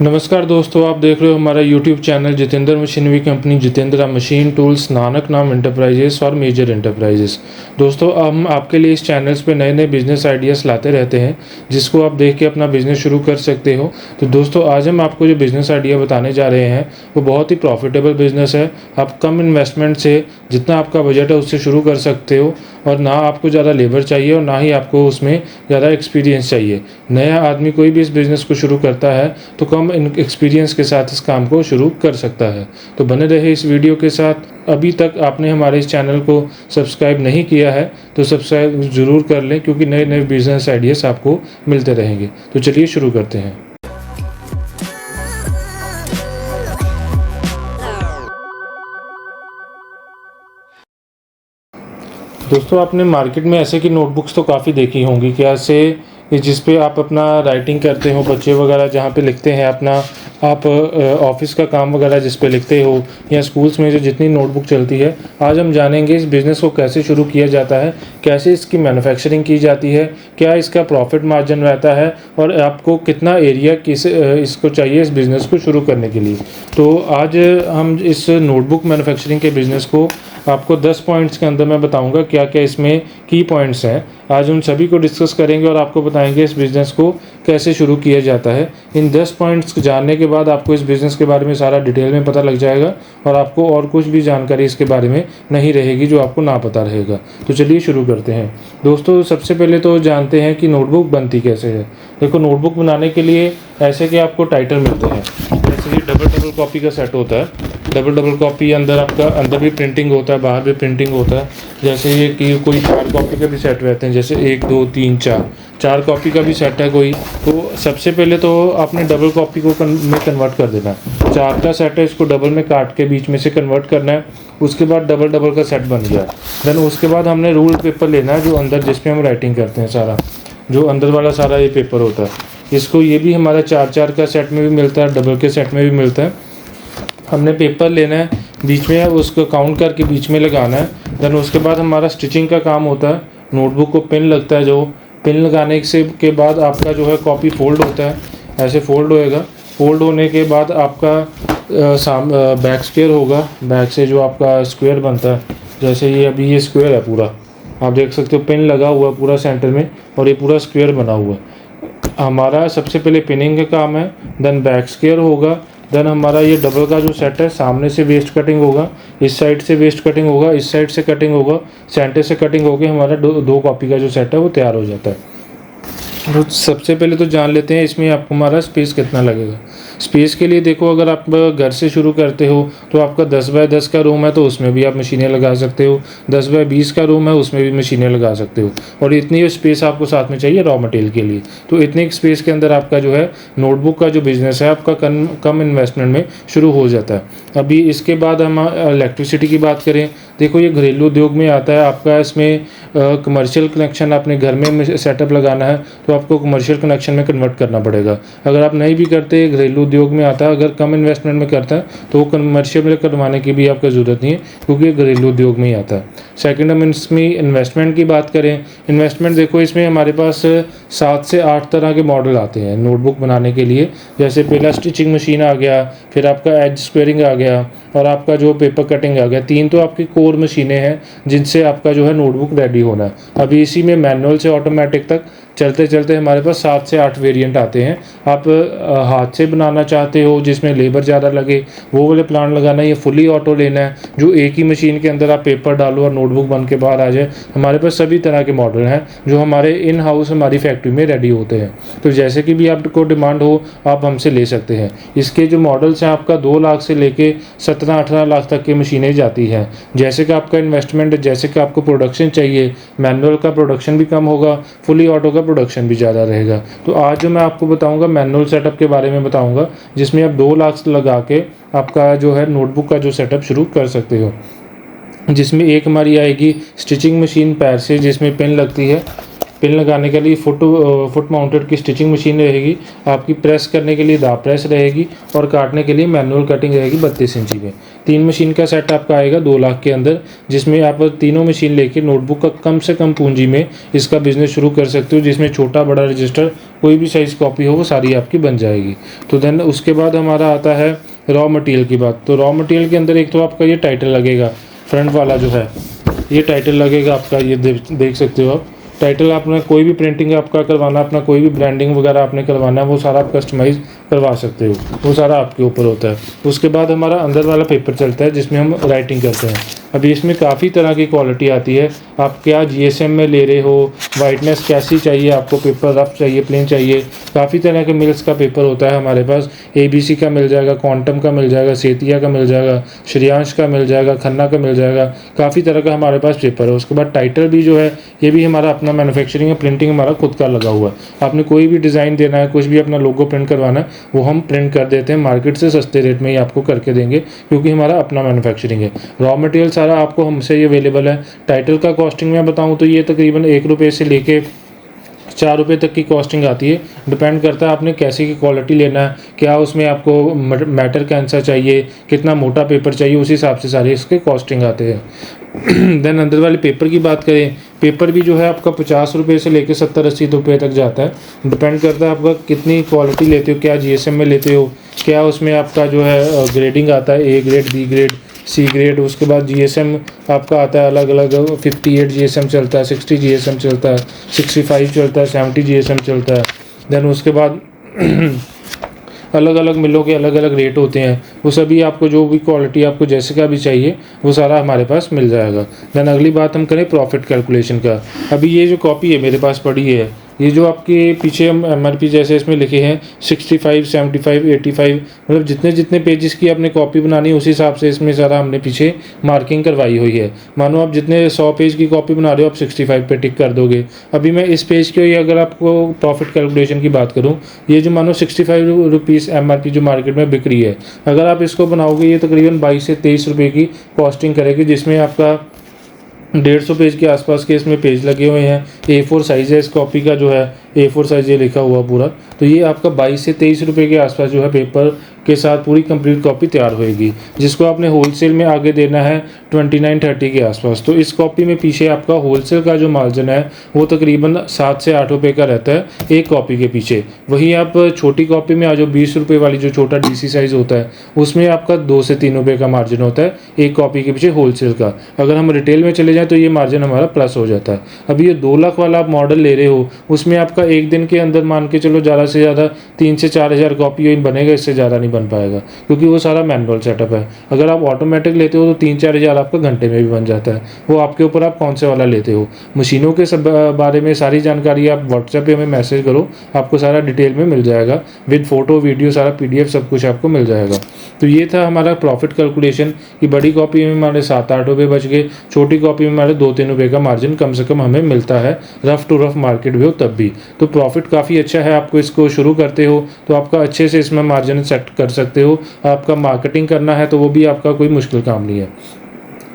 नमस्कार दोस्तों, आप देख रहे हो हमारा YouTube channel Jitendra machinery company, Jitendra machine tools, Nanak नाम एंटरप्राइजेस और मेजर एंटरप्राइजेस। दोस्तों, हम आपके लिए इस चैनल्स पे नए नए बिजनेस आइडियाज़ लाते रहते हैं जिसको आप देख के अपना बिजनेस शुरू कर सकते हो। तो दोस्तों, आज हम आपको जो बिज़नेस आइडिया बताने जा रहे हैं वो बहुत ही प्रॉफिटेबल बिज़नेस है। आप कम इन्वेस्टमेंट से जितना आपका बजट है उससे शुरू कर सकते हो और ना आपको ज़्यादा लेबर चाहिए और ना ही आपको उसमें ज़्यादा एक्सपीरियंस चाहिए। नया आदमी कोई भी इस बिज़नेस को शुरू करता है तो कम एक्सपीरियंस के साथ इस काम को शुरू कर सकता है। तो बने रहे इस वीडियो के साथ। अभी तक आपने हमारे इस चैनल को सब्सक्राइब नहीं किया है तो सब्सक्राइब ज़रूर कर लें, क्योंकि नए नए बिजनेस आइडियाज़ आपको मिलते रहेंगे। तो चलिए शुरू करते हैं। दोस्तों, आपने मार्केट में ऐसे की नोटबुक्स तो काफ़ी देखी होंगी, क्या से जिस पे आप अपना राइटिंग करते हो, बच्चे वगैरह जहाँ पे लिखते हैं अपना, आप ऑफिस का काम वगैरह जिस पे लिखते हो, या स्कूल्स में जो जितनी नोटबुक चलती है। आज हम जानेंगे इस बिज़नेस को कैसे शुरू किया जाता है, कैसे इसकी मैन्युफैक्चरिंग की जाती है, क्या इसका प्रॉफिट मार्जिन रहता है और आपको कितना एरिया इसको चाहिए इस बिज़नेस को शुरू करने के लिए। तो आज हम इस नोटबुक मैन्युफैक्चरिंग के बिज़नेस को आपको 10 पॉइंट्स के अंदर मैं बताऊंगा क्या क्या इसमें की पॉइंट्स हैं। आज उन सभी को डिस्कस करेंगे और आपको बताएंगे इस बिज़नेस को कैसे शुरू किया जाता है। इन 10 पॉइंट्स जानने के बाद आपको इस बिज़नेस के बारे में सारा डिटेल में पता लग जाएगा और आपको और कुछ भी जानकारी इसके बारे में नहीं रहेगी जो आपको ना पता रहेगा। तो चलिए शुरू करते हैं। दोस्तों, सबसे पहले तो जानते हैं कि नोटबुक बनती कैसे है। देखो, नोटबुक बनाने के लिए ऐसे कि आपको टाइटल मिलते हैं। जैसे कि डबल कॉपी का सेट होता है। डबल कॉपी अंदर आपका अंदर भी प्रिंटिंग होता है, बाहर भी प्रिंटिंग होता है। जैसे ये कि कोई 4 कॉपी का भी सेट रहते हैं, जैसे 1 2 3 4 कॉपी का भी सेट है कोई। तो सबसे पहले तो आपने डबल कॉपी को में कन्वर्ट कर देना है। 4 का सेट है, इसको डबल में काट के बीच में से कन्वर्ट करना है। उसके बाद डबल का सेट बन गया। देन उसके बाद हमने रूल पेपर लेना है, जो अंदर जिसमें हम राइटिंग करते हैं, सारा जो अंदर वाला सारा ये पेपर होता है। इसको ये भी हमारा 4 का सेट में भी मिलता है, डबल के सेट में भी मिलता है। हमने पेपर लेना है, बीच में उसको काउंट करके बीच में लगाना है। देन उसके बाद हमारा स्टिचिंग का काम होता है। नोटबुक को पिन लगता है, जो पिन लगाने के बाद आपका जो है कॉपी फोल्ड होता है, ऐसे फोल्ड होएगा। फोल्ड होने के बाद आपका बैक स्क्वायर होगा। बैक से जो आपका स्क्वायर बनता है, जैसे ये अभी ये स्क्वायर है पूरा, आप देख सकते हो पिन लगा हुआ है पूरा सेंटर में और ये पूरा स्क्वायर बना हुआ है। हमारा सबसे पहले पिनिंग का काम है, देन बैक स्क्वायर होगा। देन हमारा ये डबल का जो सेट है, सामने से वेस्ट कटिंग होगा, इस साइड से वेस्ट कटिंग होगा, इस साइड से कटिंग होगा, सेंटर से कटिंग होके हमारा दो कॉपी का जो सेट है वो तैयार हो जाता है। तो सबसे पहले तो जान लेते हैं इसमें आपको हमारा स्पेस कितना लगेगा। स्पेस के लिए देखो, अगर आप घर से शुरू करते हो तो आपका 10 बाय 10 का रूम है तो उसमें भी आप मशीनें लगा सकते हो। 10 बाय 20 का रूम है उसमें भी मशीनें लगा सकते हो। और इतनी स्पेस आपको साथ में चाहिए रॉ मटेरियल के लिए। तो इतनी स्पेस के अंदर आपका जो है नोटबुक का जो बिज़नेस है आपका कम इन्वेस्टमेंट में शुरू हो जाता है। अभी इसके बाद हम इलेक्ट्रिसिटी की बात करें। देखो, ये घरेलू उद्योग में आता है आपका। इसमें कमर्शियल कनेक्शन आपने घर में सेटअप लगाना है तो आपको कमर्शियल कनेक्शन में कन्वर्ट करना पड़ेगा। अगर आप नहीं भी करते, घरेलू उद्योग में आता है, अगर कम इन्वेस्टमेंट में करता है तो कमर्शियल में करवाने की भी आपको ज़रूरत नहीं है, क्योंकि ये घरेलू उद्योग में ही आता है। सेकंड, हम इसमें इन्वेस्टमेंट की बात करें। इन्वेस्टमेंट देखो, इसमें हमारे पास 7 से 8 तरह के मॉडल आते हैं नोटबुक बनाने के लिए। जैसे पहला स्टिचिंग मशीन आ गया, फिर आपका एज स्क्वेयरिंग आ गया और आपका जो पेपर कटिंग आ गया। 3 तो आपकी कोर मशीनें हैं जिनसे आपका जो है नोटबुक रेडी होना है। अभी इसी में मैनुअल से ऑटोमेटिक तक चलते चलते हमारे पास 7 से 8 वेरिएंट आते हैं। आप हाथ से बनाना चाहते हो जिसमें लेबर ज़्यादा लगे, वो वाले प्लान लगाना है, या फुली ऑटो लेना है जो एक ही मशीन के अंदर आप पेपर डालो और नोटबुक बन के बाहर आ जाए। हमारे पास सभी तरह के मॉडल हैं जो हमारे इन हाउस हमारी फैक्ट्री में रेडी होते हैं। तो जैसे कि भी आपको डिमांड हो आप हमसे ले सकते हैं। इसके जो मॉडल्स हैं आपका 2 लाख से लेके 17-18 लाख तक की मशीनें जाती हैं। जैसे कि आपका इन्वेस्टमेंट, जैसे कि आपको प्रोडक्शन चाहिए, मैनुअल का प्रोडक्शन भी कम होगा, फुली ऑटो का प्रोडक्शन भी ज़्यादा रहेगा। तो आज जो मैं आपको बताऊंगा मैनुअल सेटअप के बारे में बताऊंगा, जिसमें आप 2 लाख लगा के आपका जो है नोटबुक का जो सेटअप शुरू कर सकते हो। जिसमें एक हमारी आएगी स्टिचिंग मशीन पैर से, जिसमें पिन लगती है। पिन लगाने के लिए फुट माउंटेड की स्टिचिंग मशीन रहेगी, आपकी प्रेस करने के लिए दाब प्रेस रहेगी और काटने के लिए मैनुअल कटिंग रहेगी 32 इंची में। 3 मशीन का सेट आपका आएगा 2 लाख के अंदर, जिसमें आप तीनों मशीन लेके नोटबुक का कम से कम पूंजी में इसका बिजनेस शुरू कर सकते हो, जिसमें छोटा बड़ा रजिस्टर कोई भी साइज़ कॉपी हो वो सारी आपकी बन जाएगी। तो देन उसके बाद हमारा आता है रॉ मटेरियल की बात। तो रॉ मटेरियल के अंदर एक तो आपका ये टाइटल लगेगा, फ्रंट वाला जो है ये टाइटल लगेगा आपका, ये देख सकते हो आप। टाइटल आपने कोई भी प्रिंटिंग आपका करवाना, अपना कोई भी ब्रांडिंग वगैरह आपने करवाना है वो सारा आप कस्टमाइज़ करवा सकते हो, वो सारा आपके ऊपर होता है। उसके बाद हमारा अंदर वाला पेपर चलता है जिसमें हम राइटिंग करते हैं। अभी इसमें काफ़ी तरह की क्वालिटी आती है, आप क्या जीएसएम में ले रहे हो, वाइटनेस कैसी चाहिए आपको, पेपर रफ चाहिए, प्लेन चाहिए, काफ़ी तरह के मिल्स का पेपर होता है हमारे पास। एबीसी का मिल जाएगा, क्वांटम का मिल जाएगा, सेतिया का मिल जाएगा, श्रेयांश का मिल जाएगा, खन्ना का मिल जाएगा, काफ़ी तरह का हमारे पास पेपर है। उसके बाद टाइटल भी जो है ये भी हमारा अपना मैन्युफैक्चरिंग है, प्रिंटिंग हमारा खुद का लगा हुआ है। आपने कोई भी डिज़ाइन देना है, कुछ भी अपना लोगो प्रिंट करवाना है वो हम प्रिंट कर देते हैं, मार्केट से सस्ते रेट में ही आपको करके देंगे क्योंकि हमारा अपना मैन्युफैक्चरिंग है। रॉ मटेरियल सारा आपको हमसे ही अवेलेबल है। टाइटल का कॉस्टिंग मैं बताऊं तो ये तकरीबन 1 रुपये से लेके 4 रुपये तक की कॉस्टिंग आती है। डिपेंड करता है आपने कैसी की क्वालिटी लेना है, क्या उसमें आपको मैटर कैसा चाहिए, कितना मोटा पेपर चाहिए, उस हिसाब से सारे इसके कॉस्टिंग आते हैं। देन अंदर वाले पेपर की बात करें, पेपर भी जो है आपका 50 रुपये से लेकर 70-80 रुपये तक जाता है। डिपेंड करता है आपका कितनी क्वालिटी लेते हो, क्या जीएसएम में लेते हो, क्या उसमें आपका जो है ग्रेडिंग आता है, A grade, B grade, C grade. उसके बाद जीएसएम आपका आता है अलग अलग, 58 जीएसएम चलता है, 60 जीएसएम चलता है, 65 चलता है, 70 जीएसएम चलता है। देन उसके बाद अलग अलग मिलों के अलग अलग रेट होते हैं, वो सभी आपको जो भी क्वालिटी आपको जैसे का भी चाहिए वो सारा हमारे पास मिल जाएगा। देन अगली बात हम करें प्रॉफिट कैलकुलेशन का। अभी ये जो कॉपी है मेरे पास पड़ी है, ये जो आपके पीछे हम एमआरपी जैसे इसमें लिखे हैं 65, 75, 85, मतलब जितने जितने पेजेस की आपने कॉपी बनानी है उस हिसाब से इसमें सारा हमने पीछे मार्किंग करवाई हुई है। मानो आप जितने 100 पेज की कॉपी बना रहे हो आप 65 पे टिक कर दोगे। अभी मैं इस पेज की अगर आपको प्रॉफिट कैलकुलेशन की बात करूँ, ये जो मानो 65 रुपीज़ एमआरपी जो मार्केट में बिक रही है, अगर आप इसको बनाओगे ये तकरीबन 22 से 23 रुपये की कॉस्टिंग करेगी, जिसमें आपका 150 पेज के आसपास के इसमें पेज लगे हुए हैं। A4 साइज़ है इस कॉपी का, जो है A4 साइज़ ये लिखा हुआ पूरा। तो ये आपका 22 से 23 रुपये के आसपास जो है पेपर के साथ पूरी कंप्लीट कॉपी तैयार होएगी, जिसको आपने होलसेल में आगे देना है 29-30 के आसपास। तो इस कॉपी में पीछे आपका होलसेल का जो मार्जिन है वो तकरीबन 7 से 8 रुपये का रहता है एक कॉपी के पीछे। वहीं आप छोटी कॉपी में आ जाओ, 20 रुपये वाली जो छोटा DC साइज़ होता है उसमें आपका 2 से 3 रुपये का मार्जिन होता है एक कॉपी के पीछे होलसेल का। अगर हम रिटेल में चले जाएँ तो ये मार्जिन हमारा प्लस हो जाता है। अभी ये 2 लाख वाला आप मॉडल ले रहे हो, उसमें आपका एक दिन के अंदर मान के चलो ज़्यादा से ज़्यादा 3 से 4 हज़ार कॉपी बनेगा, इससे ज़्यादा नहीं बन पाएगा क्योंकि वो सारा मैनुअल सेटअप है। अगर आप ऑटोमेटिक लेते हो तो 3-4 हज़ार आपका घंटे में भी बन जाता है। वो आपके ऊपर आप कौन से वाला लेते हो। मशीनों के सब बारे में सारी जानकारी आप व्हाट्सएप पे हमें मैसेज करो, आपको सारा डिटेल में मिल जाएगा, विद फ़ोटो वीडियो सारा PDF सब कुछ आपको मिल जाएगा। तो ये था हमारा प्रॉफिट कैलकुलेशन कि बड़ी कॉपी में हमारे 7-8 रुपये बच गए, छोटी कॉपी में हमारे 2-3 रुपये का मार्जिन कम से कम हमें मिलता है, रफ टू रफ मार्केट भी हो तब भी। तो प्रॉफिट काफ़ी अच्छा है। आपको इसको शुरू करते हो तो आपका अच्छे से इसमें मार्जिन सेट कर सकते हो। आपका मार्केटिंग करना है तो वो भी आपका कोई मुश्किल काम नहीं है।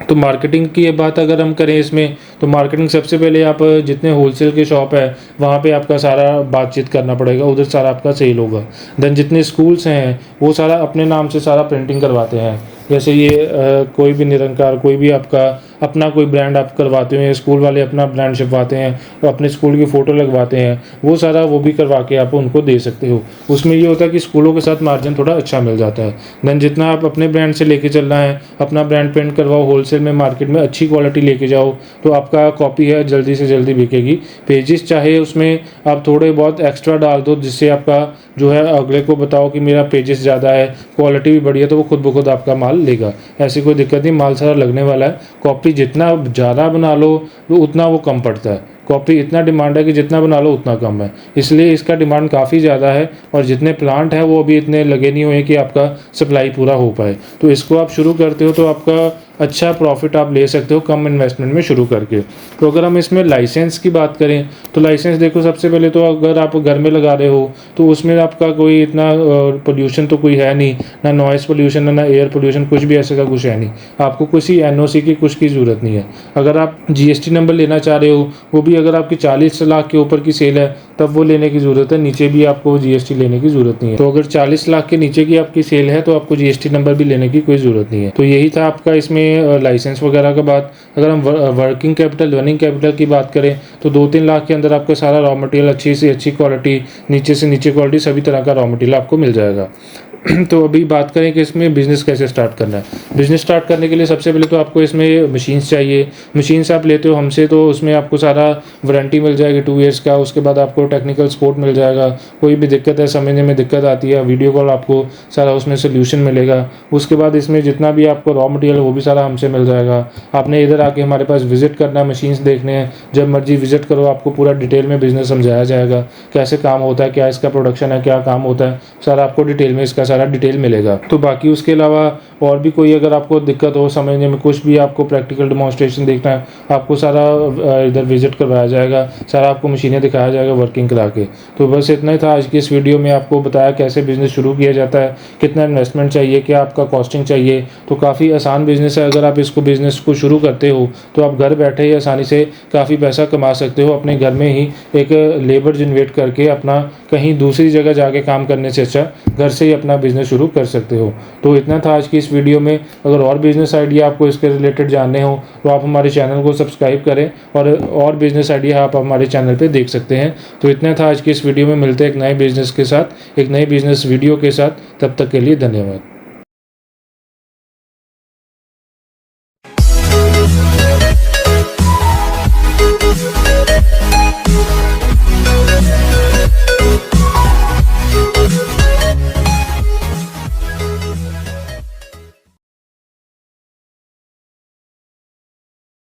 तो मार्केटिंग की बात अगर हम करें इसमें, तो मार्केटिंग सबसे पहले आप जितने होलसेल के शॉप है वहाँ पे आपका सारा बातचीत करना पड़ेगा, उधर सारा आपका सेल होगा। देन जितने स्कूल्स हैं वो सारा अपने नाम से सारा प्रिंटिंग करवाते हैं, जैसे ये कोई भी निरंकार, कोई भी आपका अपना कोई ब्रांड आप करवाते हैं, स्कूल वाले अपना ब्रांड छपवाते हैं और अपने स्कूल की फ़ोटो लगवाते हैं, वो सारा वो भी करवा के आप उनको दे सकते हो। उसमें ये होता है कि स्कूलों के साथ मार्जिन थोड़ा अच्छा मिल जाता है। देन जितना आप अपने ब्रांड से लेके चलना है, अपना ब्रांड प्रिंट करवाओ, होलसेल में मार्केट में अच्छी क्वालिटी लेके जाओ, तो आपका कॉपी है जल्दी से जल्दी बिकेगी। पेजेस चाहे उसमें आप थोड़े बहुत एक्स्ट्रा डाल दो, जिससे आपका जो है अगले को बताओ कि मेरा पेजेस ज़्यादा है, क्वालिटी भी बढ़िया, तो वो खुद ब खुद आपका माल लेगा। ऐसी कोई दिक्कत नहीं, माल सारा लगने वाला है। कॉपी जितना ज़्यादा बना लो तो उतना वो कम पड़ता है। कॉपी इतना डिमांड है कि जितना बना लो उतना कम है, इसलिए इसका डिमांड काफ़ी ज़्यादा है। और जितने प्लांट हैं वो अभी इतने लगे नहीं हुए कि आपका सप्लाई पूरा हो पाए। तो इसको आप शुरू करते हो तो आपका अच्छा प्रॉफिट आप ले सकते हो कम इन्वेस्टमेंट में शुरू करके। तो अगर हम इसमें लाइसेंस की बात करें तो लाइसेंस देखो, सबसे पहले तो अगर आप घर में लगा रहे हो तो उसमें आपका कोई इतना पोल्यूशन तो कोई है नहीं, ना नॉइज़ पोल्यूशन ना एयर पोल्यूशन, कुछ भी ऐसे का कुछ है नहीं। आपको किसी एनओसी की कुछ की ज़रूरत नहीं है। अगर आप जीएसटी नंबर लेना चाह रहे हो, वो भी अगर आपकी 40 लाख के ऊपर की सेल है तब वो लेने की ज़रूरत है, नीचे भी आपको जीएसटी लेने की ज़रूरत नहीं है। तो अगर 40 लाख के नीचे की आपकी सेल है तो आपको जीएसटी नंबर भी लेने की कोई ज़रूरत नहीं है। तो यही था आपका इसमें लाइसेंस वगैरह का बात। अगर हम वर्किंग कैपिटल, रनिंग कैपिटल की बात करें तो 2-3 लाख के अंदर आपको सारा रॉ मटेरियल अच्छी से अच्छी क्वालिटी, नीचे से नीचे क्वालिटी, सभी तरह का रॉ मटेरियल आपको मिल जाएगा। तो अभी बात करें कि इसमें बिज़नेस कैसे स्टार्ट करना है। बिज़नेस स्टार्ट करने के लिए सबसे पहले तो आपको इसमें मशीन्स चाहिए। मशीन्स आप लेते हो हमसे तो उसमें आपको सारा वारंटी मिल जाएगी 2 ईयर्स का। उसके बाद आपको टेक्निकल सपोर्ट मिल जाएगा। कोई भी दिक्कत है, समझने में दिक्कत आती है, वीडियो कॉल आपको सारा उसमें सोल्यूशन मिलेगा। उसके बाद इसमें जितना भी आपको रॉ मटेरियल वो भी सारा हमसे मिल जाएगा। आपने इधर आके हमारे पास विजिट करना है, मशीन्स देखने हैं, जब मर्जी विजिट करो, आपको पूरा डिटेल में बिज़नेस समझाया जाएगा, कैसे काम होता है, क्या इसका प्रोडक्शन है, क्या काम होता है, सारा आपको डिटेल में इसका सारा डिटेल मिलेगा। तो बाकी उसके अलावा और भी कोई अगर आपको दिक्कत हो समझने में, कुछ भी आपको प्रैक्टिकल डेमोन्स्ट्रेशन देखना है, आपको सारा इधर विजिट करवाया जाएगा, सारा आपको मशीनें दिखाया जाएगा वर्किंग करा के। तो बस इतना ही था आज की इस वीडियो में। आपको बताया कैसे बिज़नेस शुरू किया जाता है, कितना इन्वेस्टमेंट चाहिए, क्या आपका कॉस्टिंग चाहिए। तो काफ़ी आसान बिज़नेस है। अगर आप इसको बिज़नेस को शुरू करते हो तो आप घर बैठे ही आसानी से काफ़ी पैसा कमा सकते हो, अपने घर में ही एक लेबर जनरेट करके अपना कहीं दूसरी जगह जाके काम करने से अच्छा घर से ही अपना बिज़नेस शुरू कर सकते हो। तो इतना था आज की इस वीडियो में। अगर और बिज़नेस आइडिया आपको इसके रिलेटेड जानने हो तो आप हमारे चैनल को सब्सक्राइब करें और बिज़नेस आइडिया आप हमारे चैनल पे देख सकते हैं। तो इतना था आज की इस वीडियो में। मिलते हैं एक नए बिज़नेस के साथ, एक नए बिज़नेस वीडियो के साथ। तब तक के लिए धन्यवाद।